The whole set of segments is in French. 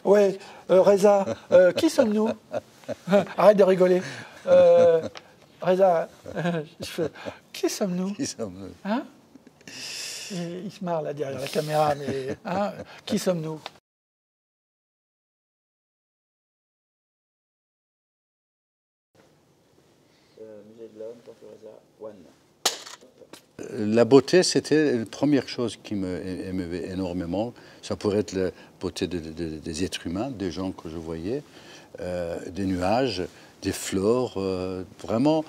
Ouais, Reza, qui sommes-nous? Arrête de rigoler. Reza, je fais, qui sommes-nous? Qui sommes-nous? Hein? Et il se marre là derrière la caméra, mais hein, qui sommes-nous? Musée de l'homme, Porto Reza, One. La beauté, c'était la première chose qui m'émeuvait énormément. Ça pourrait être la beauté des êtres humains, des gens que je voyais, des nuages, des fleurs, vraiment.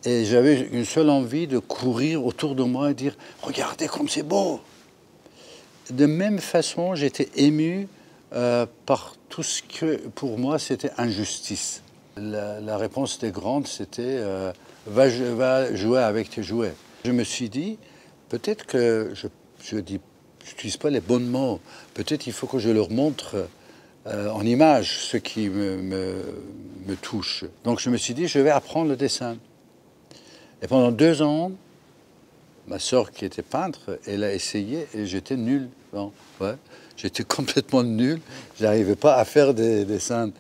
Et j'avais une seule envie de courir autour de moi et dire « Regardez comme c'est beau !» De même façon, j'étais ému par tout ce que, pour moi, c'était injustice. La réponse des grandes, c'était va jouer avec tes jouets ». Je me suis dit, peut-être que je n'utilise pas les bons mots. Peut-être il faut que je leur montre en image ce qui me touche. Donc je me suis dit, je vais apprendre le dessin. Et pendant 2 ans, ma sœur qui était peintre, elle a essayé et j'étais nul. Bon, ouais, j'étais complètement nul. Je n'arrivais pas à faire des dessins.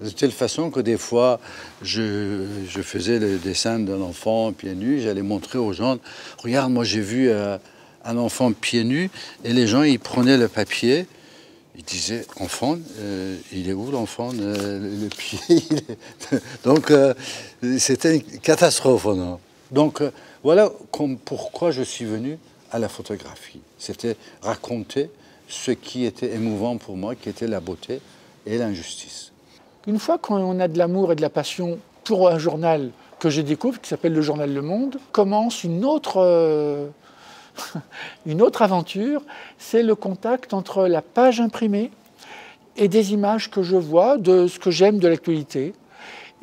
De telle façon que des fois, je faisais le dessin d'un enfant pieds nus. J'allais montrer aux gens, regarde, moi j'ai vu un enfant pieds nus. Et les gens, ils prenaient le papier. Ils disaient, enfant, il est où l'enfant? Le pied Donc, c'était une catastrophe. Non? Donc, voilà pourquoi je suis venu à la photographie. C'était raconter ce qui était émouvant pour moi, qui était la beauté et l'injustice. Une fois qu'on a de l'amour et de la passion pour un journal que je découvre, qui s'appelle le journal Le Monde, commence une autre aventure, c'est le contact entre la page imprimée et des images que je vois de ce que j'aime de l'actualité.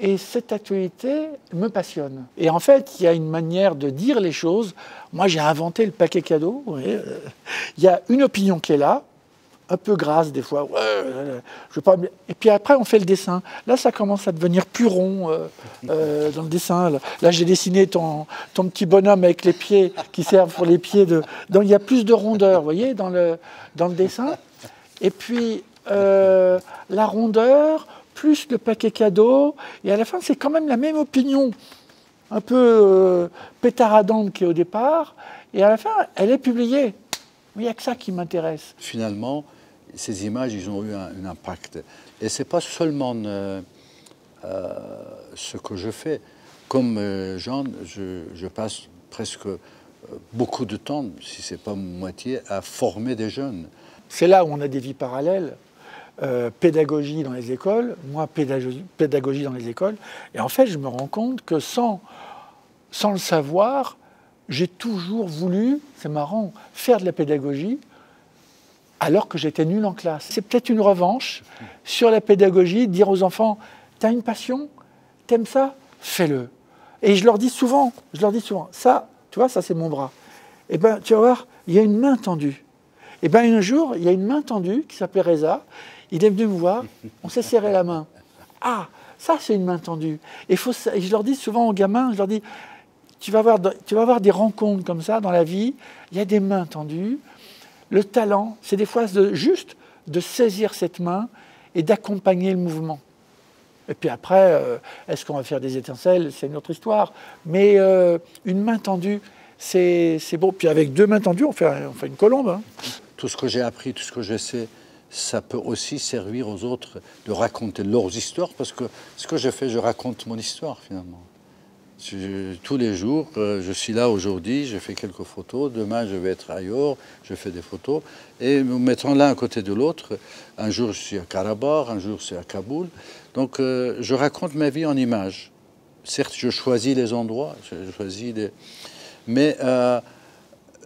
Et cette actualité me passionne. Et en fait, il y a une manière de dire les choses. Moi, j'ai inventé le paquet cadeau. Il y a une opinion qui est là, un peu grasse des fois. Je veux pas... Et puis après, on fait le dessin. Là, ça commence à devenir plus rond dans le dessin. Là, j'ai dessiné ton petit bonhomme avec les pieds qui servent pour les pieds. Donc, il y a plus de rondeur, vous voyez, dans le dessin. Et puis, la rondeur, plus le paquet cadeau. Et à la fin, c'est quand même la même opinion, un peu pétaradante qu'au départ. Et à la fin, elle est publiée. Il n'y a que ça qui m'intéresse. Finalement, ces images, ils ont eu un impact. Et ce n'est pas seulement ce que je fais. Comme Jean, je passe presque beaucoup de temps, si ce n'est pas moitié, à former des jeunes. C'est là où on a des vies parallèles. Pédagogie dans les écoles, moi pédagogie dans les écoles. Et en fait, je me rends compte que sans le savoir, j'ai toujours voulu, c'est marrant, faire de la pédagogie alors que j'étais nul en classe. C'est peut-être une revanche sur la pédagogie, dire aux enfants, t'as une passion, t'aimes ça, fais-le. Et je leur dis souvent, ça, tu vois, ça c'est mon bras. Et ben, tu vas voir, il y a une main tendue. Et ben un jour, il y a une main tendue qui s'appelait Reza. Il est venu me voir, on s'est serré la main. Ah, ça c'est une main tendue. Et je leur dis souvent aux gamins, je leur dis, tu vas avoir des rencontres comme ça dans la vie, il y a des mains tendues. Le talent, c'est des fois juste de saisir cette main et d'accompagner le mouvement. Et puis après, est-ce qu'on va faire des étincelles? C'est une autre histoire. Mais une main tendue, c'est beau. Puis avec 2 mains tendues, on fait une colombe. Hein. Tout ce que j'ai appris, tout ce que je sais, ça peut aussi servir aux autres de raconter leurs histoires, parce que ce que je fais, je raconte mon histoire finalement. Tous les jours, je suis là aujourd'hui, je fais quelques photos, demain je vais être ailleurs, je fais des photos, et nous mettons l'un à côté de l'autre. Un jour je suis à Karabakh, un jour je suis à Kaboul. Donc je raconte ma vie en images. Certes, je choisis les endroits, mais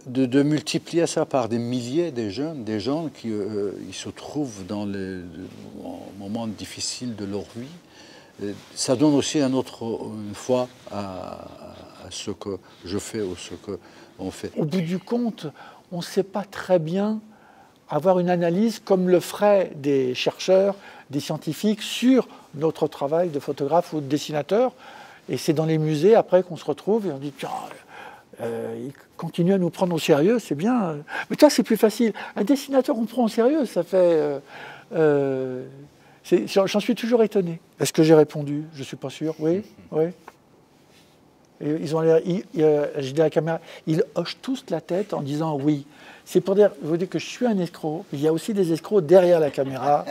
de multiplier ça par des milliers de jeunes, des gens qui ils se trouvent dans les moments difficiles de leur vie, ça donne aussi une foi à ce que je fais ou ce qu'on fait. Au bout du compte, on ne sait pas très bien avoir une analyse comme le feraient des chercheurs, des scientifiques sur notre travail de photographe ou de dessinateur. Et c'est dans les musées après qu'on se retrouve et on dit tiens, Ils continuent à nous prendre au sérieux, c'est bien. Mais toi, c'est plus facile. Un dessinateur, on prend au sérieux, ça fait... J'en suis toujours étonné. Est-ce que j'ai répondu? Je ne suis pas sûr. Oui, oui. Et ils ont l'air... J'ai dit à la caméra, ils hochent tous la tête en disant oui. C'est pour dire, vous dire que je suis un escroc. Il y a aussi des escrocs derrière la caméra.